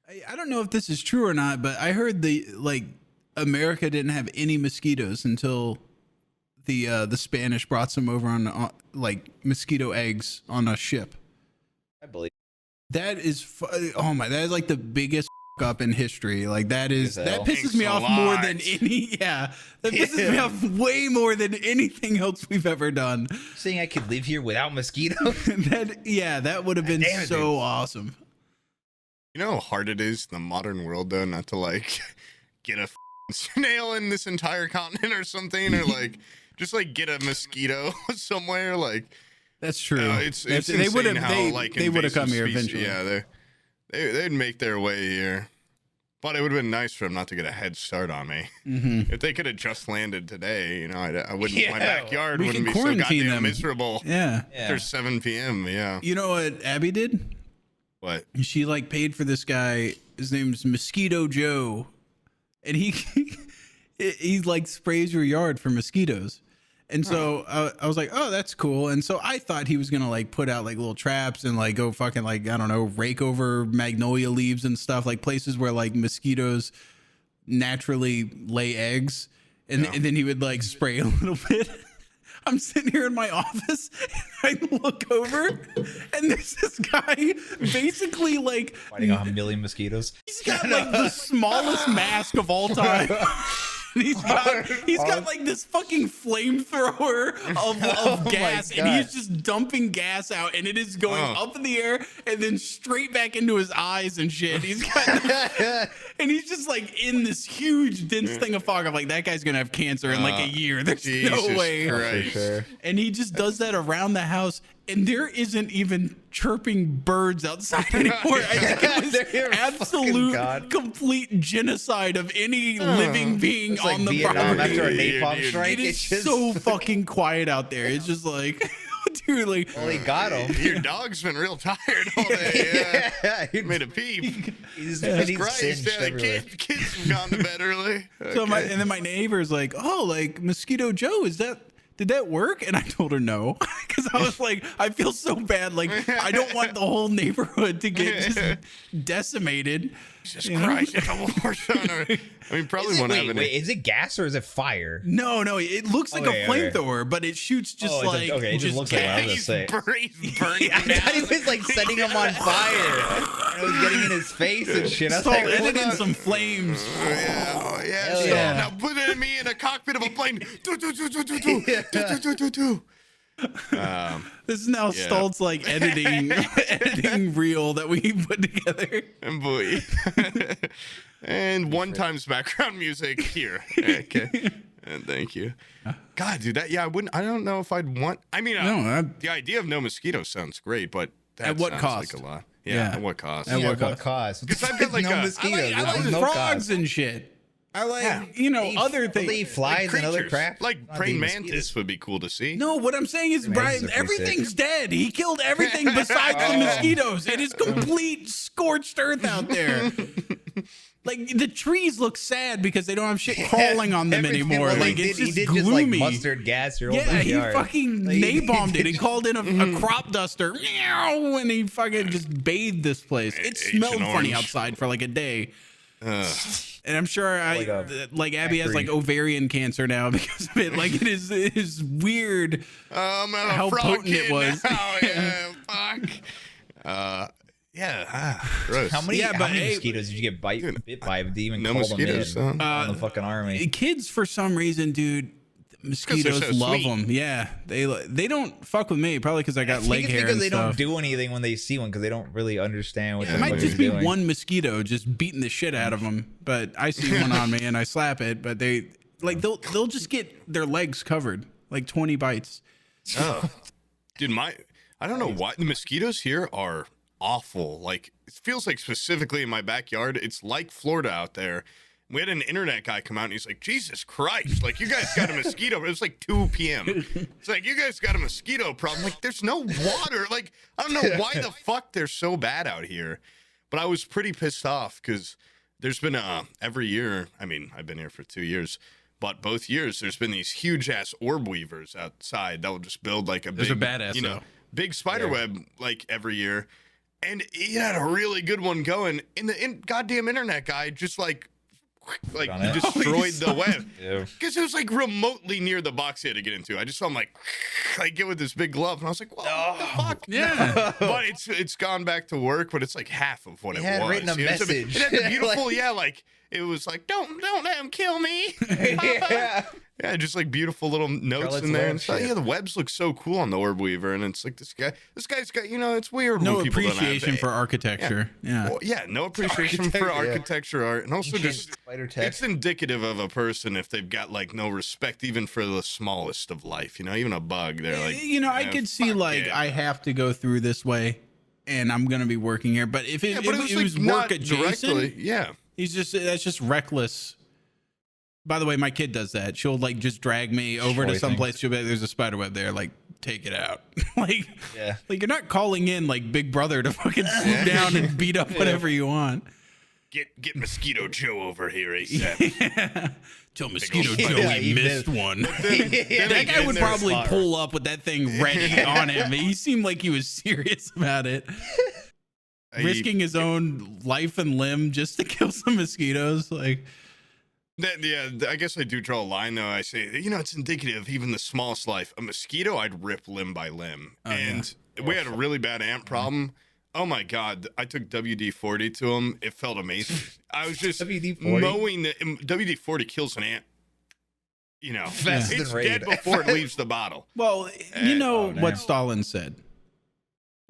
I don't know if this is true or not, but I heard America didn't have any mosquitoes until the Spanish brought some over on like mosquito eggs on a ship. I believe That is that is like the biggest up in history. Like that pisses Thanks me a off lot. more than that pisses me off way more than anything else we've ever done. saying I could live here without mosquitoes. that would have been Damn it, so dude. awesome. You know how hard it is in the modern world, though, not to like get a snail in this entire continent or something, or like just like get a mosquito somewhere. Like That's true. It's insane they would have how like they would have come here invasive species- eventually. Yeah, they'd make their way here. But it would have been nice for them not to get a head start on me. Mm-hmm. If they could have just landed today, you know, I wouldn't. Yeah, my backyard we wouldn't can be so quarantine goddamn them. miserable. Yeah. After 7 p.m. Yeah. You know what Abby did? What? She like paid for this guy. His name's Mosquito Joe, and he like sprays your yard for mosquitoes. And so I was like, oh, that's cool. And so I thought he was gonna like put out like little traps and like go fucking like I don't know, rake over magnolia leaves and stuff, like places where like mosquitoes naturally lay eggs. And then he would like spray a little bit. I'm sitting here in my office and I look over and there's this guy basically like Fighting a million mosquitoes. he's got like the smallest mask of all time. He's got like this fucking flamethrower of gas, and he's just dumping gas out, and it is going up in the air and then straight back into his eyes and shit. He's got, and he's just like in this huge dense thing of fog. I'm like, that guy's gonna have cancer in like a year. There's Jesus no way. Christ. Sure. And he just does that around the house, and there isn't even chirping birds outside anymore. I think it They're was fucking absolute, God. complete genocide of any living being It's like on the Vietnam property. after a Dude, napalm dude. strike. It is It's just, so fucking quiet out there. It's just like, dude, like, well, he got him. Your dog's been real tired all day. Yeah. He Made a peep. He's, Jesus he's Christ. singed Yeah, everywhere. kids have gone to bed early. so Okay. and then my neighbor's like, oh, like Mosquito Joe, did that work? And I told her no, because I was like, I feel so bad. Like, I don't want the whole neighborhood to get just decimated. Jesus you know? Christ, it's a war zone. I mean, probably Is it, won't have any. wait, is it gas or is it fire? No, it looks like Okay, a flamethrower, but it shoots just Oh, like okay, it just looks like what I was He's gonna say. he's burning I thought he down. was like setting him on fire. And it was getting in his face and shit. I was So like, it hold in on. some flames. Yeah. Hell So yeah. now put me in a cockpit of a plane. Do. This is now Stoltz like editing reel that we put together. And boy. And one time's background music here. Okay. And thank you. God, dude, I don't know if I'd want. I mean, the idea of no mosquitoes sounds great, but that At what sounds cost? like a lot. Yeah. Yeah. At what cost? At Yeah, what what cause? Because I've got like no a- mosquitoes. I like no frogs cause. and shit. I like They other eat- they eat things. flies and other creatures. crap. Like Not praying eating mantis mosquitoes. would be cool to see. No, what I'm saying is, Mantis Brian, are pretty everything's dead. He killed everything besides the mosquitoes. It is complete scorched earth out there. Like the trees look sad because they don't have shit crawling on them Everything- anymore. well, Like he it's did, just he did gloomy. just like mustard gas your whole Yeah, he backyard. fucking Like, he napalmed it. did He called in a crop duster, meow, and he fucking just bathed this place. It smelled Agent funny Orange. outside for like a day. Ugh. And I'm sure like Abby has like ovarian cancer now because of it. Like it is weird I'm a how frog potent it kid was. now. Yeah, fuck. Gross. How many, Yeah, how but many hey- mosquitoes did you get bit by? Did you even No call mosquitoes, them in huh? on the fucking army? Kids, for some reason, dude, mosquitoes so love sweet. them. Yeah, they don't fuck with me. Probably because I got I think leg it's hair because and they stuff. don't do anything when they see one because they don't really understand what It the might fuck just they're be doing. one mosquito just beating the shit out of them. But I see one on me and I slap it. But they'll just get their legs covered, like 20 bites. Oh, dude, I don't know why the mosquitoes here are awful. Like it feels like specifically in my backyard, it's like Florida out there. We had an internet guy come out and he's like, Jesus Christ, like you guys got a mosquito. It was like 2 p.m. It's like, you guys got a mosquito problem. Like there's no water. Like, I don't know why the fuck they're so bad out here. But I was pretty pissed off because there's been every year, I mean, I've been here for 2 years, but both years there's been these huge ass orb weavers outside that will just build like a Those big, are badass, you know, though. big spider web like every year. and he had a really good one going. And the goddamn internet guy just like destroyed the web because it was like remotely near the box he had to get into. I just saw him like get with this big glove, and I was like, "What the fuck?" Yeah, but it's gone back to work, but it's like half of what it was. Written a message. It had the beautiful, like it was like, "Don't let him kill me." Yeah, just like beautiful little notes in there and stuff. Yeah, the webs look so cool on the Orb Weaver, and it's like this guy's got, it's weird. No when people appreciation for architecture. Yeah. Well, no appreciation for architecture art, and also just it's indicative of a person if they've got like no respect even for the smallest of life. Even a bug. They're like, I could see like I have to go through this way, and I'm gonna be working here. But if it was work adjacent, that's just reckless. By the way, my kid does that. She'll like just drag me over to some place. She'll be like, "There's a spider web there. Like, take it out." Like you're not calling in like Big Brother to fucking swoop down and beat up whatever you want. Get Mosquito Joe over here ASAP. Tell Mosquito Joe he missed one. That guy would probably pull up with that thing ready on him. He seemed like he was serious about it. Risking his own life and limb just to kill some mosquitoes. Like. I guess I do draw a line, though. I say, it's indicative of even the smallest life. A mosquito, I'd rip limb by limb. We had a really bad ant problem. Oh, my God. I took WD-40 to him. It felt amazing. I was just mowing the WD-40 kills an ant. It's dead before it leaves the bottle. Well, what Stalin said.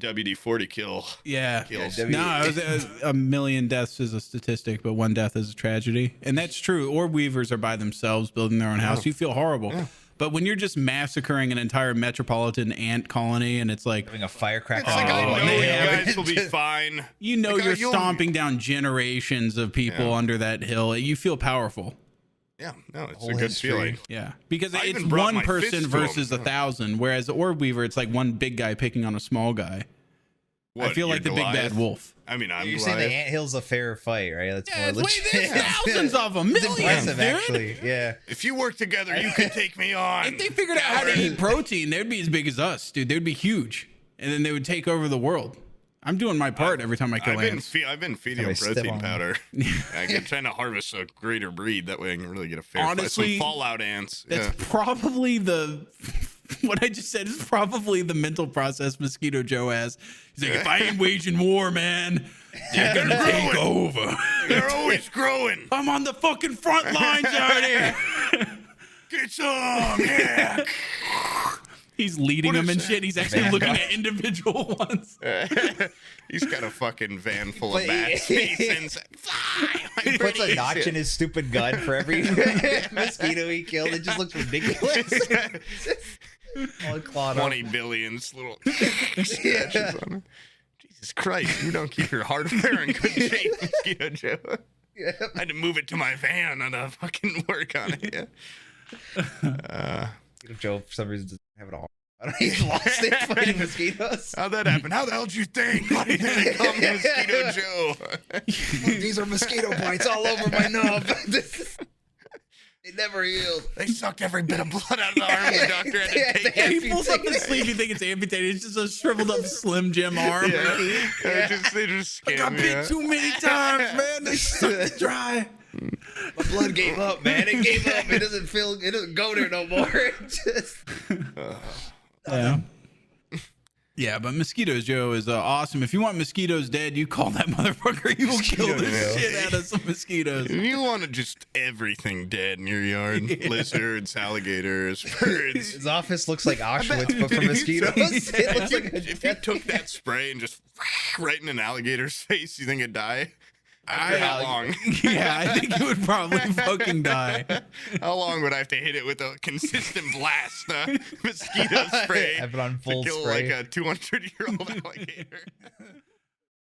WD-40 kills. No, it was a million deaths is a statistic, but one death is a tragedy. And that's true. Orb weavers are by themselves building their own house. You feel horrible. Yeah. But when you're just massacring an entire metropolitan ant colony and it's like having a firecracker, it's like, I know you guys will be fine. You're stomping down generations of people under that hill. You feel powerful. Yeah, no, it's a good feeling. Yeah, because it's one person versus 1,000, whereas the Orb Weaver, it's like one big guy picking on a small guy. I feel like the big bad wolf. I mean, you're saying the anthill's a fair fight, right? That's more legit. There's thousands of them, millions, impressive, actually. Yeah. If you work together, you can take me on. If they figured out how to eat protein, they'd be as big as us, dude. They'd be huge, and then they would take over the world. I'm doing my part every time I kill ants. I've been feeding them protein powder. I'm trying to harvest a greater breed. That way I can really get a fair fight. Some fallout ants. That's probably what I just said is probably the mental process Mosquito Joe has. He's like, if I ain't waging war, man, they're gonna take over. They're always growing. I'm on the fucking front lines out here. Get some, yeah. He's leading them and shit. He's actually looking at individual ones. He's got a fucking van full of bats. He puts a notch in his stupid gun for every mosquito he killed. It just looks ridiculous. All clawed 20 billions little scratches on it. Jesus Christ, you don't keep your hardware in good shape, Mosquito Joe. Yeah. I had to move it to my van and fucking work on it. Yeah. Joe, for some reason, doesn't have it all. He's lost it fighting mosquitoes. How'd that happen? How the hell did you think? Why did they call me Mosquito Joe? These are mosquito bites all over my nub. It never healed. They sucked every bit of blood out of the arm. The doctor had to take it. He pulls up his sleeve. You think it's amputated. It's just a shriveled up Slim Jim arm. They just scam I got bit too many times, man. They sucked it dry. My blood gave up, man. It gave up. It doesn't go there no more. It just Yeah, but Mosquito Joe is awesome. If you want mosquitoes dead, you call that motherfucker. He will kill the shit out of some mosquitoes. If you want just everything dead in your yard, lizards, alligators, birds. His office looks like Auschwitz, but for mosquitoes. If you took that spray and just right in an alligator's face, you think it'd die? How long? Yeah, I think it would probably fucking die. How long would I have to hit it with a consistent blast mosquito spray have it on full to kill spray. like a 200-year-old alligator?